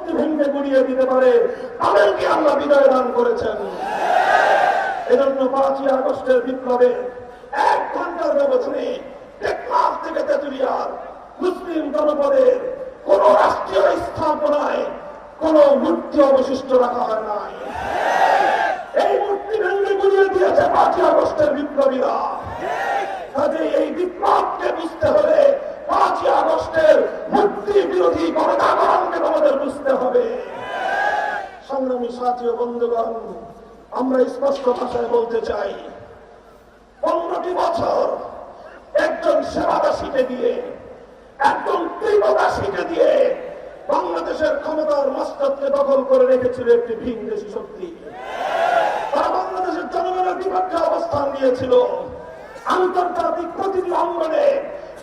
মূর্তি ভেঙে গুড়িয়ে দিতে পারে তাদেরকে আল্লাহ বিজয় দান করেছেন। এজন্য 5ই আগস্টের বিপ্লবে 1 ঘন্টার ব্যবধানে টেকনাফ থেকে তেঁতুলিয়ার মুসলিম জনপদের কোন রাষ্ট্রীয় স্থাপনায় কোন মূর্তি অবশিষ্ট রাখা হয় নাই। এই মূর্তি ভেঙে গুড়িয়ে দিয়েছে 5ই আগস্টের বিপ্লবীরা। কাজে এই বিপ্লবকে বুঝতে হলে 5ই আগস্টের মূর্তি বিরোধী গণজাগরণকে আমাদের বুঝতে হবে। সংগ্রামী সাথী ও বন্ধুগণ, আমরা স্পষ্ট ভাষায় বলতে চাই, 15টি বছর একজন সেবাদাসীকে দিয়ে, একজন কৃতদাসীকে দিয়ে বাংলাদেশের ক্ষমতার মস্তককে দখল করে রেখেছিল একটি ভিনদেশী শক্তি। তারা বাংলাদেশের জনগণের বিপক্ষে অবস্থান নিয়েছিল। আন্তর্জাতিক প্রতিটি অঙ্গনে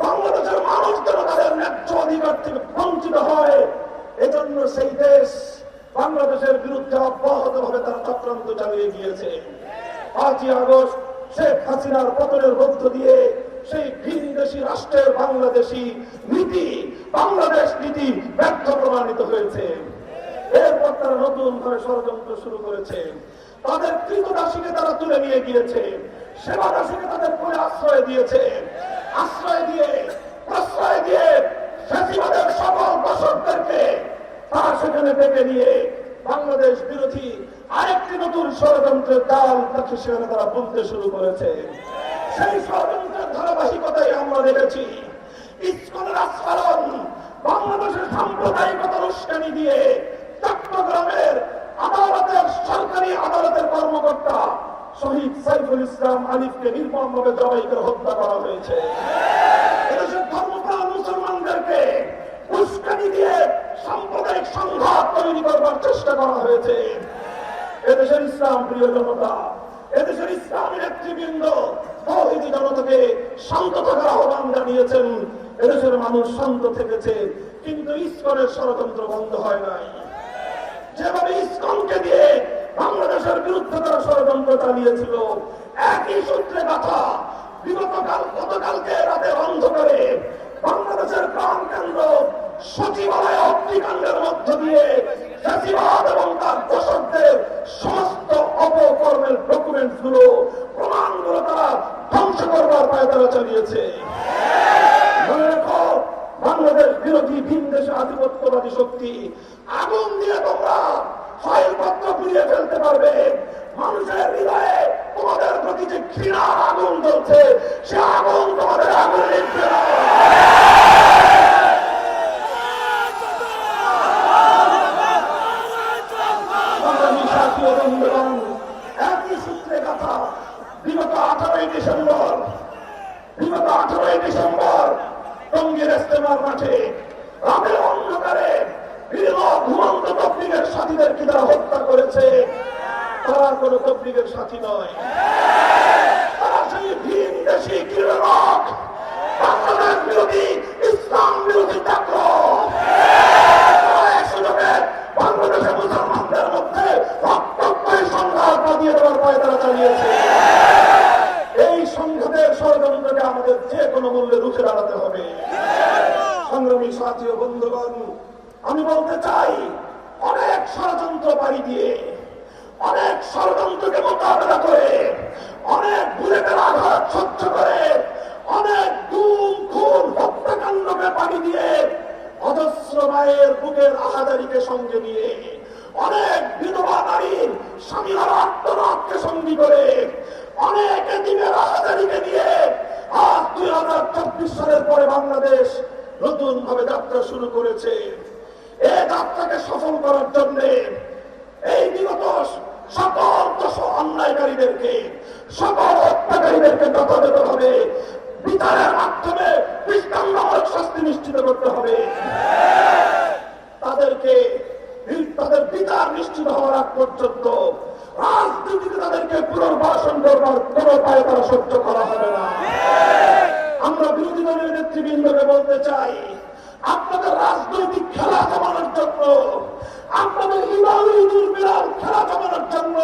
বাংলাদেশের মানুষ যেন তাদের ন্যায্য অধিকার থেকে বঞ্চিত হয়, এজন্য সেই দেশ বাংলাদেশের বিরুদ্ধে অব্যাহতভাবে তারা চক্রান্ত চালিয়ে গিয়েছে। 5ই আগস্ট শেখ হাসিনার পতনের মধ্য দিয়ে সেই ভিনদেশী রাষ্ট্রের বাংলাদেশী নীতি, বাংলাদেশ নীতি ব্যর্থ প্রমাণিত হয়েছে। এরপর তারা নতুন ভাবে ষড়যন্ত্র শুরু করেছে। তাদের কৃতদাসীকে তারা তুলে নিয়ে গিয়েছে, সেবাদাসীকে তাদের কোলে আশ্রয় দিয়েছে। আশ্রয় দিয়ে, প্রশ্রয় দিয়ে ফ্যাসিবাদের সকল দর্শকদেরকে তারা সেখানে ডেকে নিয়ে বাংলাদেশ বিরোধী আরেকটি নতুন ষড়যন্ত্রের ডাল তাকে সেখানে তারা বুনতে শুরু করেছে। সেই ষড়যন্ত্রের ধারাবাহিকতায় আমরা দেখেছি ইসকনের আস্ফালন বাংলাদেশের সাম্প্রদায়িকতার উস্কানি দিয়ে চট্টগ্রামের আদালতের, সরকারি আদালতের কর্মকর্তা শহীদ সাইফুল ইসলাম আলিফকে নির্মমভাবে জবাই করে হত্যা করা হয়েছে। এদেশের ধর্মপ্রাণ মুসলমানদেরকে উস্কানি দিয়ে সাম্প্রদায়িক সংঘাত তৈরি করবার চেষ্টা করা হয়েছে। এদেশের ইসলাম প্রিয় জনতা, এদেশের ইসলামী নেতৃবৃন্দ তৌহিদি জনতাকে শান্ত থাকার আহ্বান জানিয়েছেন। এদেশের মানুষ শান্ত থেকেছে, কিন্তু ইসকনের ষড়যন্ত্র বন্ধ হয় নাই। যেভাবে ইসকনকে দিয়ে বাংলাদেশের বিরুদ্ধে তারা ষড়যন্ত্র চালিয়েছিল, একই সূত্রে কথা গতকালকে রাতের অন্ধকারে বাংলাদেশের প্রাণ কেন্দ্র সচিবালয় অগ্নিকাণ্ডের মধ্য দিয়ে ফ্যাসিবাদ এবং তার দোষকদের সমস্ত অপকর্মের ডকুমেন্টস গুলো, প্রমাণগুলো তারা ধ্বংস করবার পায়ে তারা চালিয়েছে। মনে রেখো, বাংলাদেশ বিরোধী ভিনদেশী আধিপত্যবাদী শক্তি আগুন দিয়ে তোমরা ফাইলপত্র পুড়িয়ে ফেলতে পারবে। মানুষের হৃদয়ে তোমাদের প্রতি যে ঘৃণার আগুন জ্বলছে, সে আগুন তোমাদের আগুনে নিভবে না। একই সূত্রে কথা, বিগত 18ই ডিসেম্বর টঙ্গীর ইজতেমার মাঠে রাতের অন্ধকারে ঘুমন্ত তবলিগের সাথীদেরকে তারা হত্যা করেছে। তারা কোনো তবলিগের সাথী নয়, তারা সেই ভিনদেশী কিরণক, বাংলাদেশ বিরোধী, ইসলাম বিরোধী চক্র। বাংলাদেশের মুসলমানদের মধ্যে রক্তক্ষয়ী সংঘাত বাঁধিয়ে দেওয়ার পায়ে তারা চালিয়েছে। এই সংঘাতের ষড়যন্ত্রকে আমাদের যে কোনো মূল্যে রুখে দাঁড়াতে হবে। সংগ্রামী সাথী ও বন্ধুগণ, আমি বলতে চাই, অনেক ষড়যন্ত্র পাড়ি দিয়ে, অনেক ষড়যন্ত্রকে মোকাবেলা করে, অনেক বুলেটের আঘাত সহ্য করে, অনেক গুম খুন হত্যাকাণ্ডকে পাড়ি দিয়ে, অজস্র মায়ের বুকের আহাজারিকে সঙ্গে নিয়ে, অনেক বিধবা নারীর স্বামীর আত্মনাথকে সঙ্গী করে, অনেক এতিমের আহাজারিকে নিয়ে আজ 2024 সালের পরে বাংলাদেশ নতুন ভাবে যাত্রা শুরু করেছে। এই যাত্রাকে সফল করার জন্য এই বিগত সকল অন্যায়কারীদেরকে, সকল হত্যাকারীদেরকে যথাযথভাবে বিচারের মাধ্যমে দৃষ্টান্তমূলক শাস্তি নিশ্চিত করতে হবে। তাদেরকে তাদের বিচার নিশ্চিত হওয়ার আগ পর্যন্ত রাজনীতিতে তাদেরকে পুনর্বাসন করবার কোন পায়ে তারা সহ্য করা হবে না। আমরা বিরোধী দলের নেতৃবৃন্দকে বলতে চাই, আপনাদের রাজনৈতিক খেলা জমানোর জন্য, আপনাদের ইমামি দুর্বিরাল খেলা জমানোর জন্য,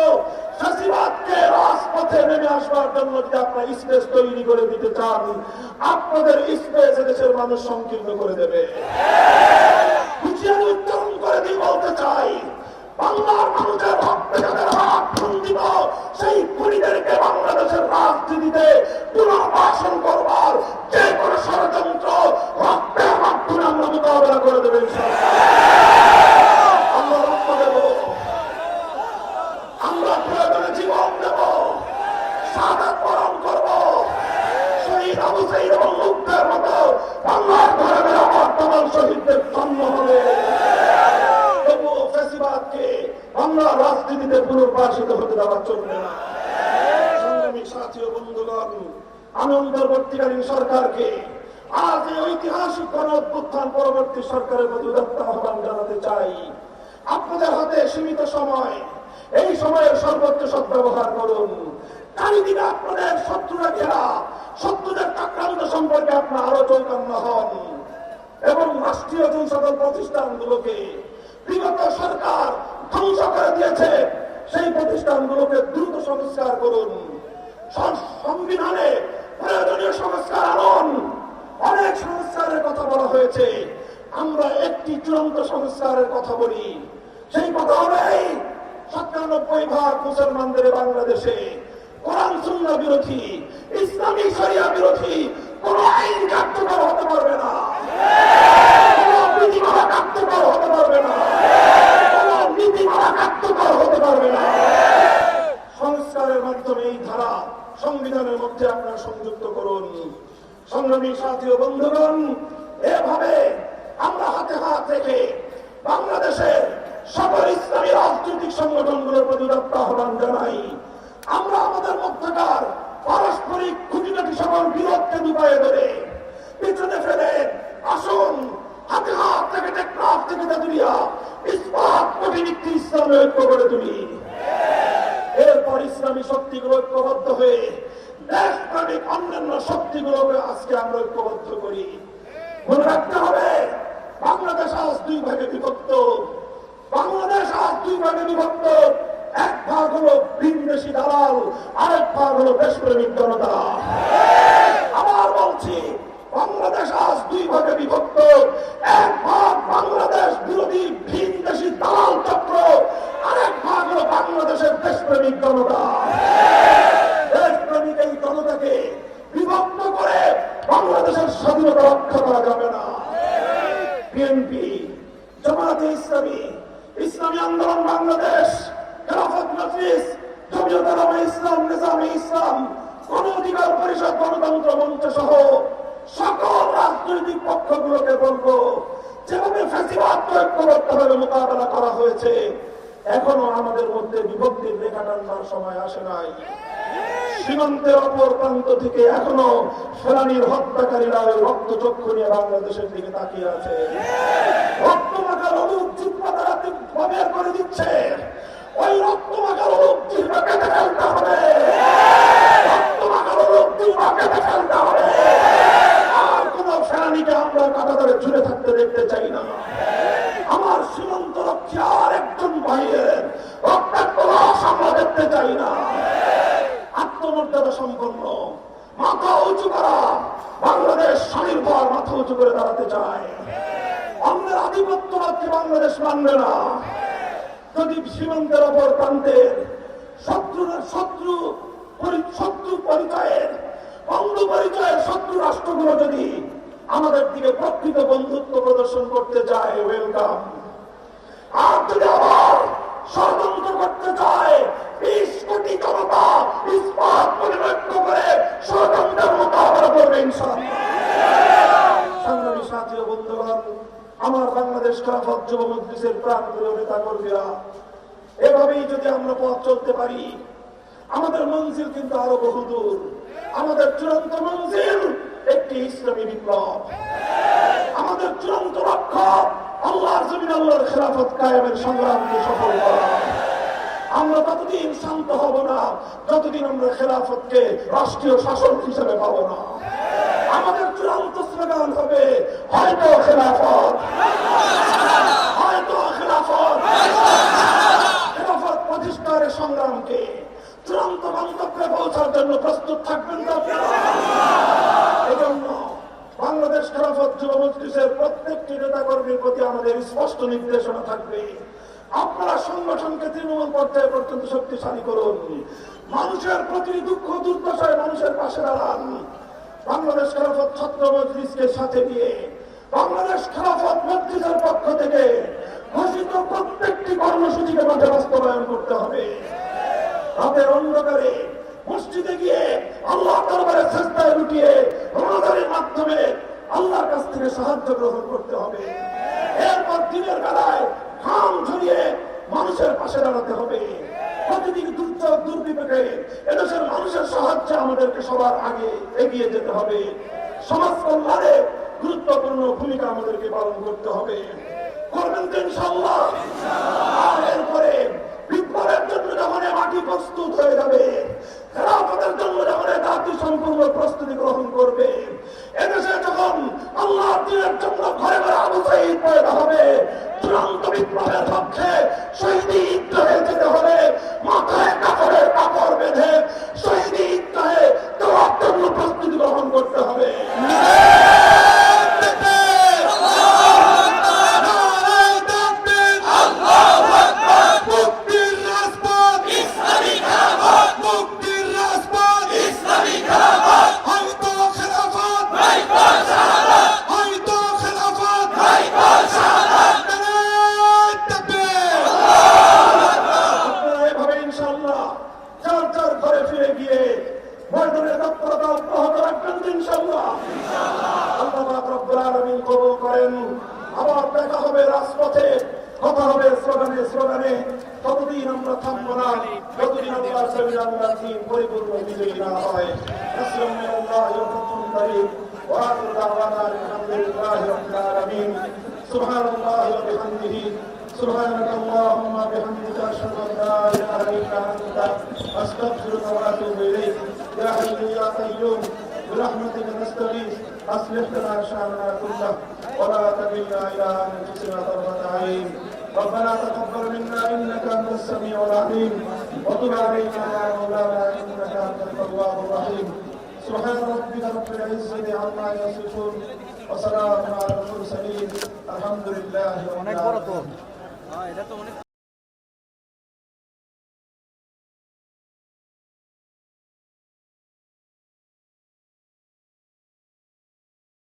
ফ্যাসিবাদকে রাজপথে নেমে আসবার জন্য যদি আপনারা স্পেস তৈরি করে দিতে চান, আপনাদের স্পেস দেশের মানুষ সংকীর্ণ করে দেবে। হুঁশিয়ারি উচ্চারণ করে দিয়ে বলতে সেই খুনিদেরকে বাংলাদেশের রাজনীতিতে পুনর্বাসন করবার যে কোনো ষড়যন্ত্র রক্তের মাধ্যমে আমরা মোকাবেলা করে দেবেন। আমরা রক্ত দেব, আমরা প্রয়োজনে জীবন দেব, শাহাদাত বরণ করব। শহীদ আবু সাঈদ এবং মুগ্ধের মতো বাংলার ঘরে ঘরে বর্তমান শহীদদের জন্ম হবে। তবুও ফ্যাসিবাদকে বাংলার রাজনীতিতে পুনর্বাসিত হতে দেওয়া চলবে না। সংগ্রামী সাথী ও বন্ধুগণ, আমি অন্তর্বর্তীকালীন সরকারকে আজ এই ঐতিহাসিক গণ-অভ্যুত্থান পরবর্তী সরকারের প্রতি উদাত্ত আহ্বান জানাতে চাই। আপনাদের হাতে সীমিত সময়, এই সময়ের সর্বোচ্চ সদ্ব্যবহার করুন। চারিদিকে আপনাদের শত্রুরা ঘেরা, শত্রুদের চক্রান্ত সম্পর্কে আপনার আরো চৌকান্ন হন এবং রাষ্ট্রীয় যে সকল প্রতিষ্ঠানগুলোকে বিগত সরকার ধ্বংস করে দিয়েছে সেই প্রতিষ্ঠানগুলোকে দ্রুত সংস্কার করুন। সংবিধানে প্রয়োজনীয় সংস্কার আনুন। অনেক সংস্কারের কথা বলা হয়েছে, আমরা একটি চূড়ান্ত সংস্কারের কথা বলি। সেই কথা হবে ৯৭% মুসলমানদের বাংলাদেশে কোরআন সুন্নাহ বিরোধী, ইসলামী শরিয়া বিরোধী কোন আইন কার্যকর হতে পারবে না, কোন বিধিমালা কার্যকর হতে পারবে না, কোন নীতিমালা কার্যকর হতে পারবে না। সংস্কারের মাধ্যমে এই ধারা সংবিধানের মধ্যে আপনারা সংযুক্ত করুন। সংগ্রামী সাথী ও বন্ধুগণ, এভাবে আমরা হাতে হাত রেখে বাংলাদেশের সকল ইসলামী রাজনৈতিক সংগঠনগুলোর প্রতি উদাত্ত আহ্বান জানাই। আমরা আমাদের মধ্যকার পারস্পরিক খুঁটিনাটি সকল বিরোধকে ডুবাইয়ে ধরে পিছনে ফেলে আসুন হাতে হাত থেকে টেকনাফ থেকে তেঁতুলিয়া ইস্পাত প্রতিনিধি ইসলামে ঐক্য করে তুলি। এরপর ইসলামী শক্তিগুলো ঐক্যবদ্ধ হয়ে দেশপ্রেমিক অন্যান্য শক্তিগুলোকে আজকে আমরা ঐক্যবদ্ধ করি। মনে রাখতে হবে, বাংলাদেশ আজ দুই ভাগে বিভক্ত। বাংলাদেশ আজ দুই ভাগে বিভক্ত। এক ভাগ হলো ভিনদেশী দালাল, আরেক ভাগ হলো দেশপ্রেমিক জনতা। আবার বলছি, বাংলাদেশ আজ দুই ভাগে বিভক্ত। এক ভাগ বাংলাদেশ বিরোধী ভিনদেশী দালাল চক্র, আরেক ভাগ হলো বাংলাদেশের দেশপ্রেমিক জনতা। দেশপ্রেমিক এই জনতাকে বিভক্ত করে বাংলাদেশের স্বাধীনতা রক্ষা করা যাবে না। বিএনপি, জামায়াতে ইসলামী, ইসলামী আন্দোলন বাংলাদেশ, খেলাফত মজলিস, জমিয়ত উলামা ইসলাম, নিজামে ইসলাম, গণ অধিকার পরিষদ, গণতন্ত্র মঞ্চ সহ সকল রাজনৈতিক পক্ষগুলোকে বলবো, যেভাবে ফ্যাসিবাদকে ঐক্যবদ্ধভাবে মোকাবেলা করা হয়েছে, এখনো আমাদের মধ্যে বিভক্তির রেখা টানবার সময় আসে নাই। সীমান্তের অপর প্রান্ত থেকে এখনো ফেলানির হত্যাকারীরা ওই রক্তচক্ষু নিয়ে বাংলাদেশের দিকে তাকিয়ে আছে। রক্তমাখার অনুপ জিহ্বা তারা বের করে দিচ্ছে। ওই রক্তমাখার অনুপ জিহ্বা কেটে ফেলতে হবে। রক্তমাখার অনুপ জিহ্বা কেটে ফেলতে হবে। আর কোন ফেলানিকে আমরা কাটা ধরে ঝুলে থাকতে দেখতে চাই না। আমার সীমান্ত রক্ষী আর একজন ভাইয়ের রক্তাক্ত লাশ আমরা দেখতে চাই না। আত্মমর্যাদা সম্পন্ন, মাথা উঁচু করা বাংলাদেশ স্বনির্ভর মাথা উঁচু করে দাঁড়াতে চায়। অন্যের আধিপত্যবাদকে বাংলাদেশ মানবে না। যদি সীমান্তের অপর প্রান্তের শত্রু পরিচয়ের, বন্ধু পরিচয়ের শত্রু রাষ্ট্রগুলো যদি আমাদের দিকে প্রকৃত বন্ধুত্ব প্রদর্শন করতে চায়, ওয়েলকাম। আর যদি আবার ষড়যন্ত্র করতে চায়, ২০ কোটি জনতা ইস্পাত পরিবর্তন করে ষড়যন্ত্রের মোকাবেলা করবে ইনশাআল্লাহ। সংগ্রামী সাথী ও বন্ধুগণ, আমার বাংলাদেশ খেলাফত যুব মজলিসের প্রাণপ্রিয় নেতা কর্মীরা, এভাবেই যদি আমরা পথ চলতে পারি, আমাদের মঞ্জিল কিন্তু আরো বহুদূর। আমাদের চূড়ান্ত মঞ্জিল একটি ইসলামী বিপ্লব। আমাদের চূড়ান্ত লক্ষ্য আল্লাহর জমিন, আল্লাহর খেলাফত কায়েমের সংগ্রামকে সফল করা। আমরা ততদিন শান্ত হব না যতদিন আমরা খেলাফতকে রাষ্ট্রীয় শাসন হিসেবে পাব না। আমাদের চূড়ান্ত স্লোগান হবে হয়তো খেলাফত, হয়তো খেলাফত। খেলাফত প্রতিষ্ঠার সংগ্রামকে চূড়ান্ত গন্তব্যে পৌঁছার জন্য প্রস্তুত থাকবেন তো আপনারা? এজন্য বাংলাদেশ খেলাফত যুব মজলিসের প্রত্যেকটি নেতা কর্মীর প্রতি আমাদের স্পষ্ট নির্দেশনা থাকবে, আপনারা সংগঠনকে তৃণমূল পর্যায়ে পর্যন্ত শক্তিশালী করুন, মানুষের প্রতিটি দুঃখ দুর্দশায় মানুষের পাশে দাঁড়ান। বাংলাদেশ খেলাফত ছাত্র মজলিসকে সাথে নিয়ে বাংলাদেশ খেলাফত মজলিসের পক্ষ থেকে ঘোষিত প্রত্যেকটি কর্মসূচিকে মাঠে বাস্তবায়ন করতে হবে। রাতের অন্ধকারে মসজিদে গিয়ে আল্লাহ দরবারে সেজদায় লুটিয়ে রমাদানের মাধ্যমে আল্লাহর কাছ থেকে সাহায্য গ্রহণ করতে হবে। এরপর দিনের বেলায় ঘাম ঝরিয়ে মানুষের পাশে দাঁড়াতে হবে। প্রতিদিন দুর্যোগ দুর্বিপাকে এদেশের মানুষের সাহায্যে আমাদেরকে সবার আগে এগিয়ে যেতে হবে। সমাজ কল্যাণে গুরুত্বপূর্ণ ভূমিকা আমাদেরকে পালন করতে হবে। করবেন তো ইনশাআল্লাহ। এরপরে বিপ্লবের জন্য যখন মাটি প্রস্তুত হয়ে যাবে, খেলাফতের জন্য যখন জাতি সম্পূর্ণ প্রস্তুতি গ্রহণ করবে, এদেশে যখন আল্লাহ দিনের জন্য ঘরে ঘরে আবু সাঈদ পয়দা হবে, চূড়ান্ত বিপ্লবের পক্ষে শহীদ ঈদগাহে যেতে হবে। মাথায় কাপড়ের কাপড় বেঁধে শহীদ ঈদগাহে দেওয়ার জন্য প্রস্তুতি গ্রহণ করতে হবে। আবার দেখা হবে রাজপথে, কথা হবে স্লোগানে স্লোগানে। ততদিন আমরা থামবো না যতদিন আল্লাহর সাবিলে আমরা পরিপূর্ণ বিজয়ী না হয়। সুবহানাল্লাহি ওয়া বিহামদিহি সুবহানাল্লাহুম্মা বিহামদিকা আশহাদু আন লা ইলাহা ইল্লা আনতা আস্তাগফিরুকা ওয়া আতুবু ইলাইক। ইয়া হাইয়্যু ইয়া কাইয়্যুম برحمتك نستغيث أصلح لنا شأننا كله ولا تكلنا إلى أنفسنا طرفة عين. ربنا تقبل منا إنك أنت السميع العليم وتب علينا يا مولانا إنك أنت التواب الرحيم. سبحان ربك رب العزة عما يصفون وسلام على المرسلين الحمد لله رب العالمين.